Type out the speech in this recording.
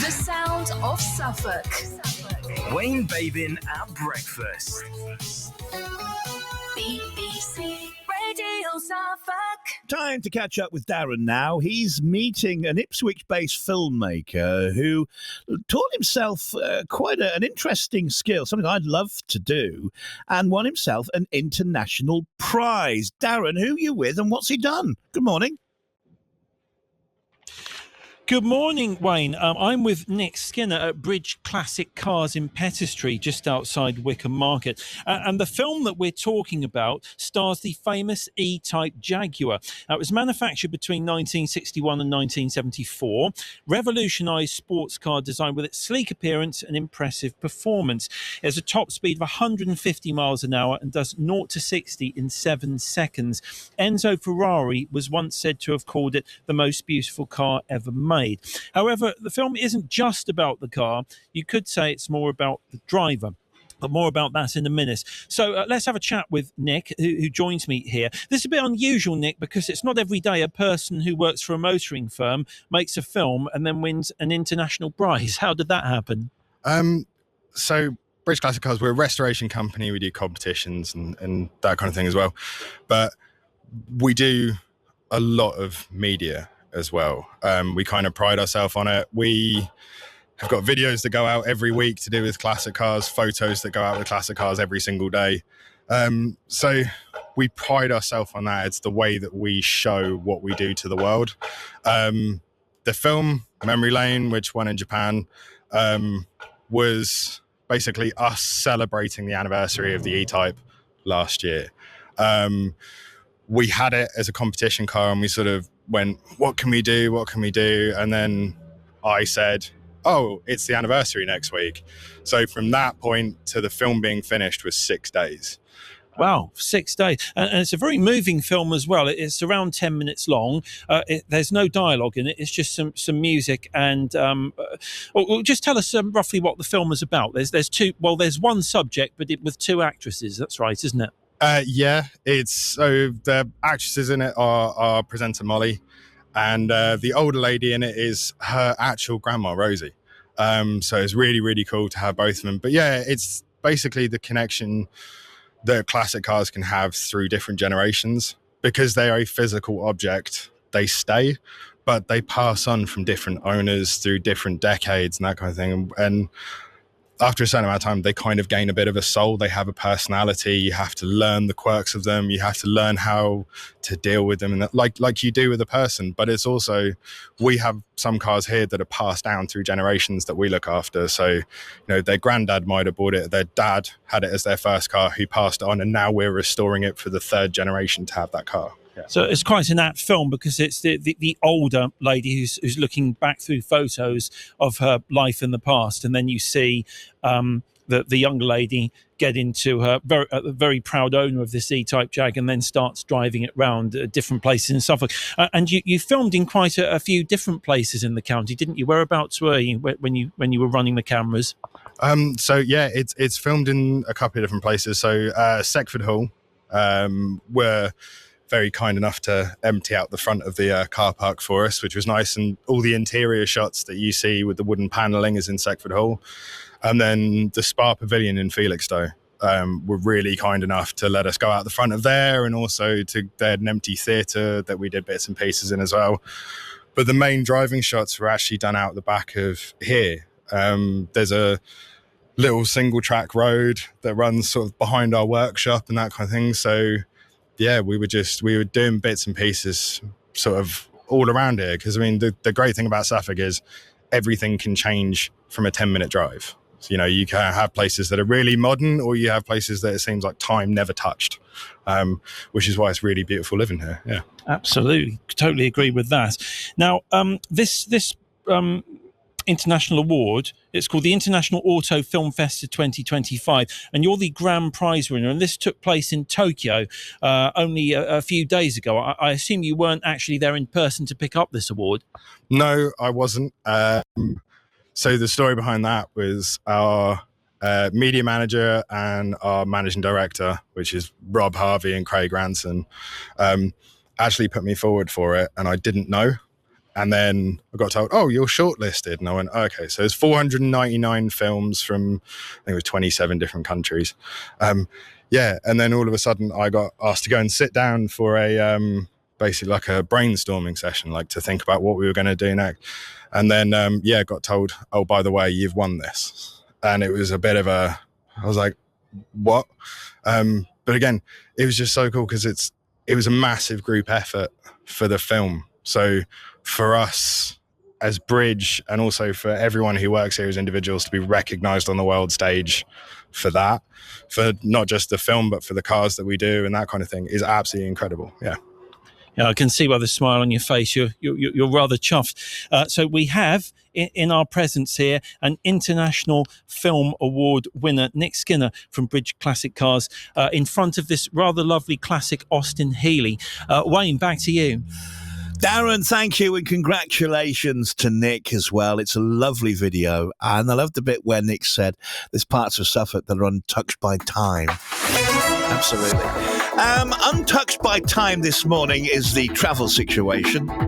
The sound of Suffolk. Wayne Babin at breakfast. BBC Radio Suffolk. Time to catch up with Darren now. He's meeting an Ipswich-based filmmaker who taught himself quite an interesting skill, something I'd love to do, and won himself an international prize. Darren, who are you with and what's he done? Good morning. Good morning, Wayne. I'm with Nick Skinner at Bridge Classic Cars in Pettistry, just outside Wickham Market. And the film that we're talking about stars the famous E-Type Jaguar. It was manufactured between 1961 and 1974, revolutionised sports car design with its sleek appearance and impressive performance. It has a top speed of 150 miles an hour and does 0 to 60 in 7 seconds. Enzo Ferrari was once said to have called it the most beautiful car ever made. However, the film isn't just about the car. You could say it's more about the driver. But more about that in a minute. So let's have a chat with Nick, who joins me here. This is a bit unusual, Nick, because it's not every day a person who works for a motoring firm makes a film and then wins an international prize. How did that happen? So Bridge Classic Cars, we're a restoration company. We do competitions and that kind of thing as well. But we do a lot of media as well. We kind of pride ourselves on it. We have got videos that go out every week to do with classic cars, photos that go out with classic cars every single day. So we pride ourselves on that. It's the way that we show what we do to the world. The film Memory Lane, which won in Japan, was basically us celebrating the anniversary of the E-Type last year. We had it as a competition car and we sort of went, what can we do? And then I said, oh, it's the anniversary next week. So from that point to the film being finished was 6 days. Wow, 6 days. And it's a very moving film as well. It's around 10 minutes long. There's no dialogue in it. It's just some music. And just tell us roughly what the film is about. There's one subject, but with two actresses. That's right, isn't it? Yeah, so the actresses in it are our presenter Molly, and the older lady in it is her actual grandma Rosie. So it's really, really cool to have both of them. But yeah, it's basically the connection that classic cars can have through different generations. Because they are a physical object, they stay, but they pass on from different owners through different decades and that kind of thing. And after a certain amount of time, they kind of gain a bit of a soul. They have a personality. You have to learn the quirks of them. You have to learn how to deal with them, and that, like you do with a person. But it's also, we have some cars here that are passed down through generations that we look after. So, their granddad might have bought it. Their dad had it as their first car, who passed it on, and now we're restoring it for the third generation to have that car. Yeah. So it's quite an apt film because it's the older lady who's looking back through photos of her life in the past, and then you see the younger lady get into her very proud owner of this E-Type Jag, and then starts driving it around different places in Suffolk. And you filmed in quite a few different places in the county, didn't you? Whereabouts were you when you were running the cameras? So yeah, it's filmed in a couple of different places. So Seckford Hall were very kind enough to empty out the front of the car park for us, which was nice. And all the interior shots that you see with the wooden panelling is in Seckford Hall. And then the Spa Pavilion in Felixstowe were really kind enough to let us go out the front of there, and also they had an empty theatre that we did bits and pieces in as well. But the main driving shots were actually done out the back of here. There's a little single track road that runs sort of behind our workshop and that kind of thing. So yeah, we were doing bits and pieces sort of all around here. Because, the great thing about Suffolk is everything can change from a 10-minute drive. So, you can have places that are really modern, or you have places that it seems like time never touched, which is why it's really beautiful living here. Yeah, absolutely. Totally agree with that. Now, this international award, it's called the International Auto Film Festa 2025, and you're the grand prize winner, and this took place in Tokyo only a few days ago. I assume you weren't actually there in person to pick up this award? No, I wasn't. So the story behind that was our media manager and our managing director, which is Rob Harvey and Craig Ranson, actually put me forward for it, and I didn't know. And then I got told, oh, you're shortlisted. And I went, okay. So there's 499 films from, I think it was 27 different countries. Yeah. And then all of a sudden I got asked to go and sit down for a, basically like a brainstorming session, like to think about what we were going to do next. And then, got told, oh, by the way, you've won this. And it was a bit of I was like, what? But again, it was just so cool because it was a massive group effort for the film. So for us as Bridge, and also for everyone who works here as individuals, to be recognised on the world stage for that, for not just the film, but for the cars that we do and that kind of thing, is absolutely incredible. Yeah. Yeah, I can see by the smile on your face, you're rather chuffed. So we have in our presence here an International Film Award winner, Nick Skinner from Bridge Classic Cars, in front of this rather lovely classic Austin Healey. Wayne, back to you. Darren, thank you, and congratulations to Nick as well. It's a lovely video, and I love the bit where Nick said there's parts of Suffolk that are untouched by time. Absolutely. Untouched by time this morning is the travel situation.